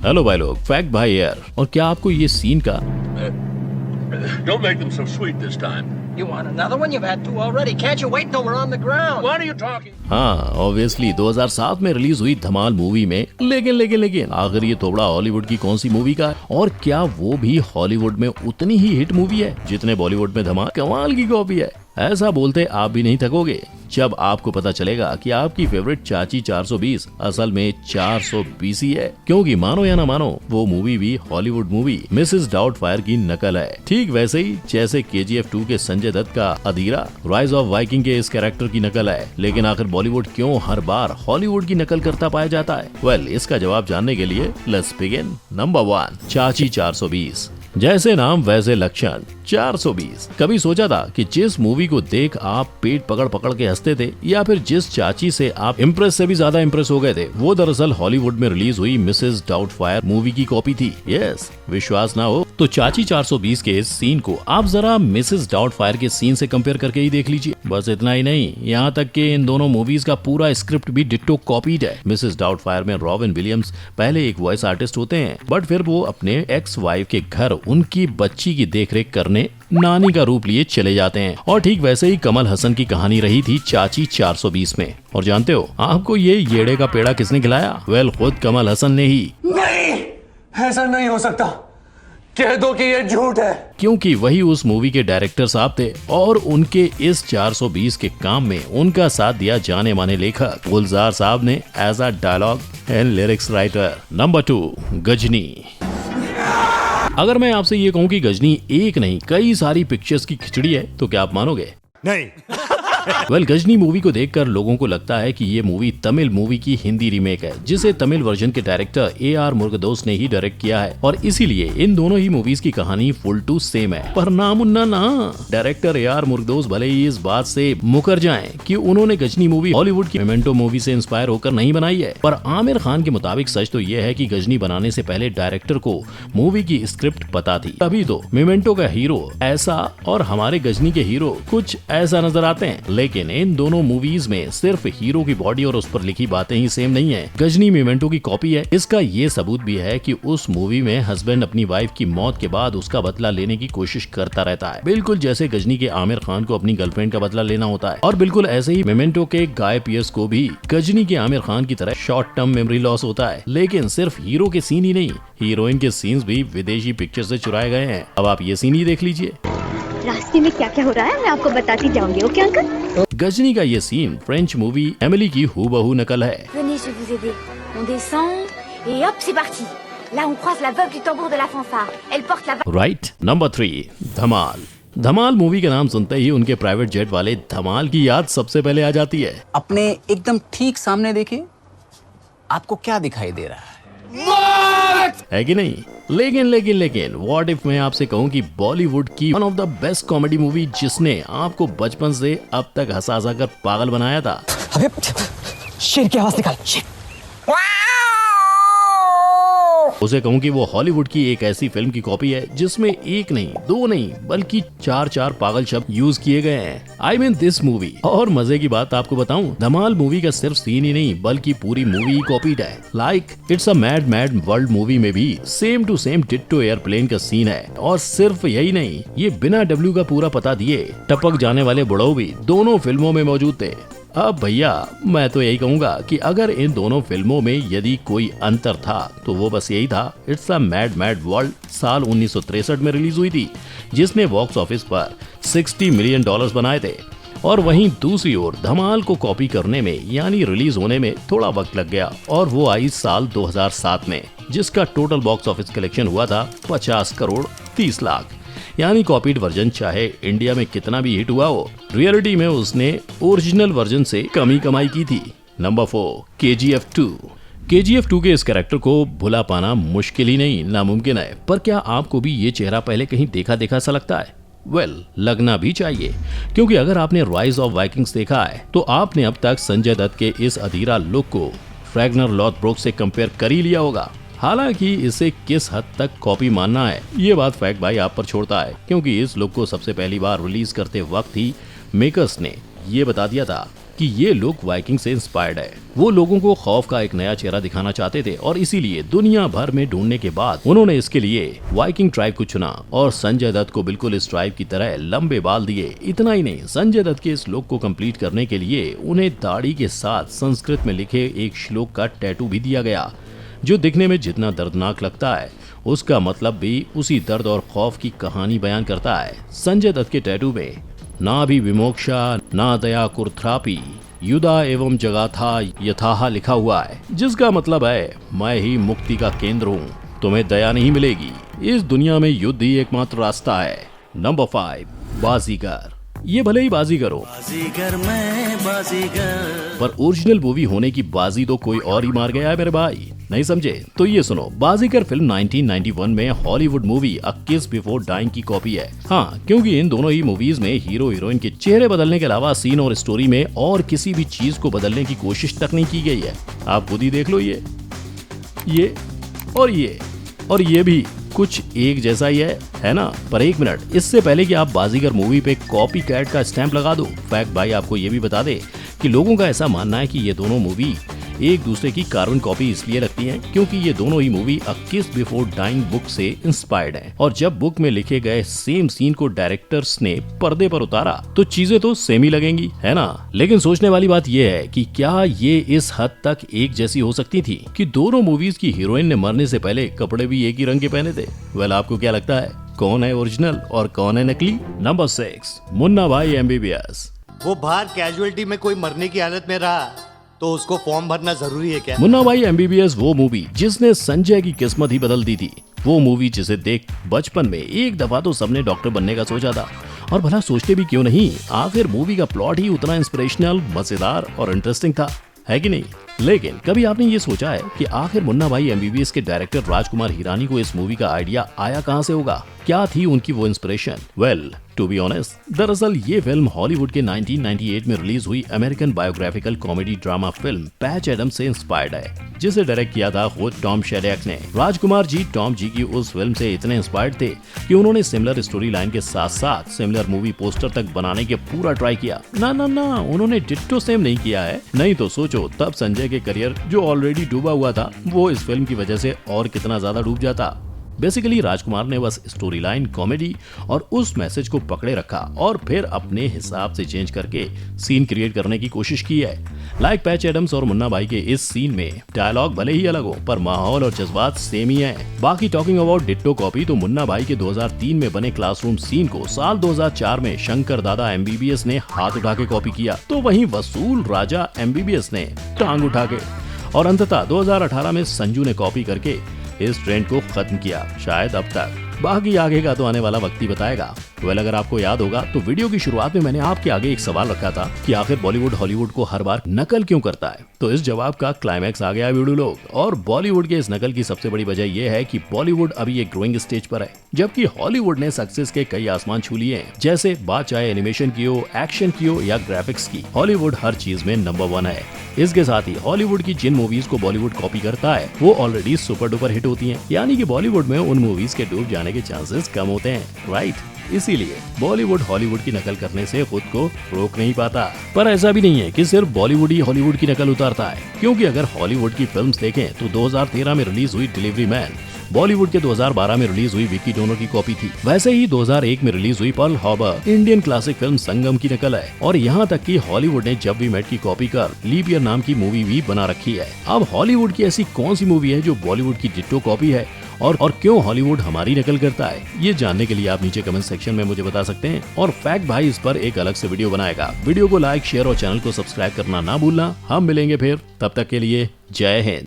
Hello भाई लोग, fact भाई यार। और क्या आपको ये सीन का Don't make them so sweet this time. You want another one? You've had two already. Can't you wait till we're on the ground? What are you talking? हाँ ऑब्वियसली 2007 में रिलीज हुई धमाल मूवी में लेकिन आखिर ये थोबड़ा Hollywood की कौन सी movie का है? और क्या वो भी हॉलीवुड में उतनी ही हिट मूवी है जितने बॉलीवुड में धमाल कमाल की कॉपी है? ऐसा बोलते आप भी नहीं थकोगे जब आपको पता चलेगा कि आपकी फेवरेट चाची 420 असल में 420 ही है, क्योंकि मानो या ना मानो वो मूवी भी हॉलीवुड मूवी मिसेस डाउटफायर की नकल है। ठीक वैसे ही जैसे KGF 2 के संजय दत्त का अधीरा राइज ऑफ वाइकिंग के इस कैरेक्टर की नकल है। लेकिन आखिर बॉलीवुड क्यों हर बार हॉलीवुड की नकल करता पाया जाता है? वेल, इसका जवाब जानने के लिए लेट्स बिगिन। नंबर 1, चाची 420। जैसे नाम वैसे लक्षण 420। कभी सोचा था कि जिस मूवी को देख आप पेट पकड़ पकड़ के हंसते थे या फिर जिस चाची से आप इम्प्रेस से भी ज्यादा इम्प्रेस हो गए थे, वो दरअसल हॉलीवुड में रिलीज हुई मिसेस डाउटफायर मूवी की कॉपी थी। यस, विश्वास ना हो तो चाची 420 के इस सीन को आप जरा मिसेस डाउटफायर के सीन से कंपेयर करके ही देख लीजिए। बस इतना ही नहीं, यहाँ तक कि इन दोनों मूवीज का पूरा स्क्रिप्ट भी डिट्टो कॉपीड है। मिसेस डाउटफायर में रॉबिन विलियम्स पहले एक वॉइस आर्टिस्ट होते हैं, बट फिर वो अपने एक्स वाइफ के घर उनकी बच्ची की देखरेख करने नानी का रूप लिए चले जाते हैं। और ठीक वैसे ही कमल हसन की कहानी रही थी चाची 420 में। और जानते हो आपको ये येड़े का पेड़ा किसने खिलाया? वेल, खुद कमल हसन ने ही। नहीं, ऐसा नहीं हो सकता, कह दो कि ये झूठ है। क्योंकि वही उस मूवी के डायरेक्टर साहब थे और उनके इस 420 के काम में उनका साथ दिया जाने माने लेखक गुलजार साहब ने as a dialogue and lyrics writer. Number 2, Ghajini. अगर मैं आपसे ये कहूँ कि गजनी एक नहीं कई सारी पिक्चर्स की खिचड़ी है तो क्या आप मानोगे? नहीं। वेल, गजनी मूवी को देखकर लोगों को लगता है कि ये मूवी तमिल मूवी की हिंदी रीमेक है, जिसे तमिल वर्जन के डायरेक्टर AR मुरुगदोस ने ही डायरेक्ट किया है। और इसीलिए इन दोनों ही मूवीज की कहानी फुल टू सेम है। पर ना मुन्ना ना, डायरेक्टर AR मुरुगदोस भले ही इस बात से मुकर जाएं कि उन्होंने गजनी मूवी हॉलीवुड की मेमेंटो मूवी से इंस्पायर होकर नहीं बनाई है, पर आमिर खान के मुताबिक सच तो ये है कि गजनी बनाने से पहले डायरेक्टर को मूवी की स्क्रिप्ट पता थी, तभी तो मेमेंटो का हीरो ऐसा और हमारे गजनी के हीरो कुछ ऐसा नजर आते हैं। लेकिन इन दोनों मूवीज में सिर्फ हीरो की बॉडी और उस पर लिखी बातें ही सेम नहीं है। गजनी मेमेंटो की कॉपी है। इसका ये सबूत भी है कि उस मूवी में हस्बैंड अपनी वाइफ की मौत के बाद उसका बदला लेने की कोशिश करता रहता है, बिल्कुल जैसे गजनी के आमिर खान को अपनी गर्लफ्रेंड का बदला लेना होता है। और बिल्कुल ऐसे ही मेमेंटो के गाय पियर्स को भी गजनी के आमिर खान की तरह शॉर्ट टर्म मेमोरी लॉस होता है। लेकिन सिर्फ हीरो के सीन ही नहीं, हीरोइन के सीन्स भी विदेशी पिक्चर से चुराए गए हैं। अब आप ये सीन ही देख लीजिए। रास्ते में क्या क्या हो रहा है मैं आपको बताती जाऊंगी, ओके अंकल? गजनी का ये सीन फ्रेंच मूवी एमिली की हूबहू नकल है। Venez, je vais vous aider. On descend et hop, c'est parti. Là, on croise la veuve du tambour de la fanfare. Elle porte la right. Number 3, Dhamaal. Dhamaal movie का नाम सुनते ही उनके private jet वाले धमाल की याद सबसे पहले आ जाती है। अपने एकदम ठीक सामने देखिए, आपको क्या दिखाई दे रहा है? है कि नहीं? लेकिन व्हाट इफ मैं आपसे कहूँ कि बॉलीवुड की one of the best comedy movie जिसने आपको बचपन से अब तक हंसा हंसा कर पागल बनाया था, अबे शेर की आवाज निकाल। उसे कहूँ कि वो हॉलीवुड की एक ऐसी फिल्म की कॉपी है जिसमें एक नहीं, दो नहीं, बल्कि 4 पागल शब्द यूज किए गए हैं। I mean this movie. और मजे की बात आपको बताऊं, धमाल मूवी का सिर्फ सीन ही नहीं बल्कि पूरी मूवी कॉपीड है। Like it's a mad world movie में भी same to same ditto airplane का सीन है। और सिर्फ यही नहीं, ये बिना W का पूरा पता दिए टपक जाने वाले बुढ़ऊ भी दोनों फिल्मों में मौजूद थे। अब भैया मैं तो यही कहूँगा कि अगर इन दोनों फिल्मों में यदि कोई अंतर था तो वो बस यही था, इट्स अ मैड वर्ल्ड साल 1963 में रिलीज हुई थी, जिसने बॉक्स ऑफिस पर $60 मिलियन बनाए थे। और वहीं दूसरी ओर धमाल को कॉपी करने में यानी रिलीज होने में थोड़ा वक्त लग गया और वो आई साल 2007 में, जिसका टोटल बॉक्स ऑफिस कलेक्शन हुआ था 50 करोड़ 30 लाख। यानी कॉपीड वर्जन चाहे इंडिया में कितना भी हिट हुआ हो, रियलिटी में उसने ओरिजिनल वर्जन से कम ही कमाई की थी। Number 4, KGF 2। KGF 2 के इस कैरेक्टर को भुला पाना मुश्किल ही नहीं, नामुमकिन है। पर क्या आपको भी ये चेहरा पहले कहीं देखा सा लगता है? वेल, लगना भी चाहिए, क्योंकि अगर आपने राइज ऑफ वाइकिंग्स देखा है तो आपने अब तक संजय दत्त के इस अधीरा लुक को फ्रैगनर लॉथब्रोक से कंपेयर कर ही लिया होगा। हालांकि इसे किस हद तक कॉपी मानना है ये बात फैक्ट भाई आप पर छोड़ता है, क्योंकि इस लुक को सबसे पहली बार रिलीज करते वक्त ही मेकर्स ने ये बता दिया था कि ये लोग वाइकिंग से इंस्पायर्ड है। वो लोगों को खौफ का एक नया चेहरा दिखाना चाहते थे और इसीलिए दुनिया भर में ढूंढने के बाद उन्होंने इसके लिए वाइकिंग ट्राइब को चुना और संजय दत्त को बिल्कुल इस ट्राइब की तरह लंबे बाल दिए। इतना ही नहीं, संजय दत्त के इस लुक को कंप्लीट करने के लिए उन्हें दाढ़ी के साथ संस्कृत में लिखे एक श्लोक का टैटू भी दिया गया, जो दिखने में जितना दर्दनाक लगता है उसका मतलब भी उसी दर्द और खौफ की कहानी बयान करता है। संजय दत्त के टैटू में ना भी विमोक्षा ना दया कुर्थ्रापि युदा एवं जगाथा यथाहा लिखा हुआ है, जिसका मतलब है मैं ही मुक्ति का केंद्र हूँ, तुम्हें दया नहीं मिलेगी, इस दुनिया में युद्ध ही एकमात्र रास्ता है। नंबर 5, बाजीगर। ये भले ही बाजीगर हो, बाजीगर मैं बाजीगर, पर ओरिजिनल मूवी होने की बाजी तो कोई और ही मार गया है मेरे भाई। नहीं समझे तो ये सुनो, बाजीगर फिल्म 1991 में हॉलीवुड मूवी अ किस बिफोर डाइंग की कॉपी है। हाँ, क्योंकि इन दोनों ही मूवीज में हीरो हीरोइन के चेहरे बदलने के अलावा सीन और स्टोरी में और किसी भी चीज को बदलने की कोशिश तक नहीं की गई है। आप खुद ही देख लो, ये और ये भी कुछ एक जैसा ही है ना। पर एक मिनट, इससे पहले कि आप बाजीगर मूवी पे कॉपी कैट का स्टैंप लगा दो, फैक्ट भाई आपको ये भी बता दे कि लोगों का ऐसा मानना है कि ये दोनों मूवी एक दूसरे की कार्बन कॉपी इसलिए लगती हैं क्योंकि ये दोनों ही मूवी अ किस बिफोर डाइंग बुक से इंस्पायर्ड हैं। और जब बुक में लिखे गए सेम सीन को डायरेक्टर्स ने पर्दे पर उतारा तो चीजें तो सेम ही लगेंगी, है ना। लेकिन सोचने वाली बात यह है कि क्या ये इस हद तक एक जैसी हो सकती थी कि दोनों मूवीज की हीरोइन ने मरने से पहले कपड़े भी एक ही रंग के पहने थे। वेल, आपको क्या लगता है, कौन है ओरिजिनल और कौन है नकली? नंबर 6, मुन्ना भाई MBBS। वो बाहर कैजुअलिटी में कोई मरने की हालत में रहा तो उसको फॉर्म भरना जरूरी है क्या? मुन्ना भाई MBBS वो मूवी जिसने संजय की किस्मत ही बदल दी थी। वो मूवी जिसे देख बचपन में एक दफा तो सबने डॉक्टर बनने का सोचा था, और भला सोचते भी क्यों नहीं, आखिर मूवी का प्लॉट ही उतना इंस्पिरेशनल, मजेदार और इंटरेस्टिंग था, है कि नहीं। लेकिन कभी आपने ये सोचा है कि आखिर मुन्ना भाई MBBS के डायरेक्टर राजकुमार हिरानी को इस मूवी का आइडिया आया कहां से होगा? क्या थी उनकी वो inspiration? Well, to be honest, दरअसल ये फिल्म हॉलीवुड के 1998 में रिलीज हुई अमेरिकन बायोग्राफिकल कॉमेडी ड्रामा फिल्म पैच एडम्स से इंस्पायर्ड है, जिसे डायरेक्ट किया था खुद टॉम शेड्याक ने। राजकुमार जी टॉम जी की उस फिल्म से इतने इंस्पायर्ड थे कि उन्होंने सिमिलर स्टोरी लाइन के साथ साथ सिमिलर मूवी पोस्टर तक बनाने के पूरा ट्राई किया। ना, उन्होंने डिट्टो सेम नहीं किया है। नहीं तो सोचो, तब संजय के करियर जो ऑलरेडी डूबा हुआ था, वो इस फिल्म की वजह से और कितना ज्यादा डूब जाता। बेसिकली राजकुमार ने बस स्टोरी लाइन, कॉमेडी और उस मैसेज को पकड़े रखा और फिर अपने हिसाब से चेंज करके सीन क्रिएट करने की कोशिश की है। लाइक पैच एडम्स और मुन्ना भाई के इस सीन में डायलॉग भले ही अलग हो, पर माहौल और जज्बात सेम ही है। बाकी टॉकिंग अबाउट डिट्टो कॉपी, तो मुन्ना भाई के 2003 में बने क्लासरूम सीन को साल 2004 में शंकर दादा MBBS ने हाथ उठा के कॉपी किया, तो वहीं वसूल राजा MBBS ने टांग उठा के, और अंततः 2018 में संजू ने कॉपी करके इस ट्रेंड को खत्म किया, शायद अब तक। बाकी आगे का तो आने वाला वक्त ही बताएगा। वेल, अगर आपको याद होगा तो वीडियो की शुरुआत में मैंने आपके आगे एक सवाल रखा था कि आखिर बॉलीवुड हॉलीवुड को हर बार नकल क्यों करता है। तो इस जवाब का क्लाइमैक्स आ गया वीडियो लोग, और बॉलीवुड के इस नकल की सबसे बड़ी वजह यह है कि बॉलीवुड अभी एक ग्रोइंग स्टेज पर है, जबकि हॉलीवुड ने सक्सेस के कई आसमान छू लिए हैं। जैसे बात चाहे एनिमेशन की हो, एक्शन की हो या ग्राफिक्स की, हॉलीवुड हर चीज में नंबर 1 है। इसके साथ ही हॉलीवुड की जिन मूवीज को बॉलीवुड कॉपी करता है वो ऑलरेडी सुपर डुपर हिट होती हैं, यानी कि बॉलीवुड में उन मूवीज के डूब जाने के चांसेस कम होते हैं, राइट। इसीलिए बॉलीवुड हॉलीवुड की नकल करने से खुद को रोक नहीं पाता। पर ऐसा भी नहीं है कि सिर्फ बॉलीवुड ही हॉलीवुड की नकल उतारता है, क्योंकि अगर हॉलीवुड की फिल्म्स देखें तो 2013 में रिलीज हुई डिलीवरी मैन बॉलीवुड के 2012 में रिलीज हुई विकी डोनर की कॉपी थी। वैसे ही 2001 में रिलीज हुई Pearl Harbor Indian classic film Sangam की नकल है, और यहाँ तक कि हॉलीवुड ने जब वी मेट की कॉपी कर लीप ईयर नाम की मूवी भी बना रखी है। अब हॉलीवुड की ऐसी कौन सी मूवी है जो बॉलीवुड की डिट्टो कॉपी है, और क्यों हॉलीवुड हमारी नकल करता है? ये जानने के लिए आप नीचे कमेंट सेक्शन में मुझे बता सकते हैं, और फैक्ट भाई इस पर एक अलग से वीडियो बनाएगा। वीडियो को लाइक, शेयर और चैनल को सब्सक्राइब करना ना भूलना। हम मिलेंगे फिर, तब तक के लिए जय हिंद।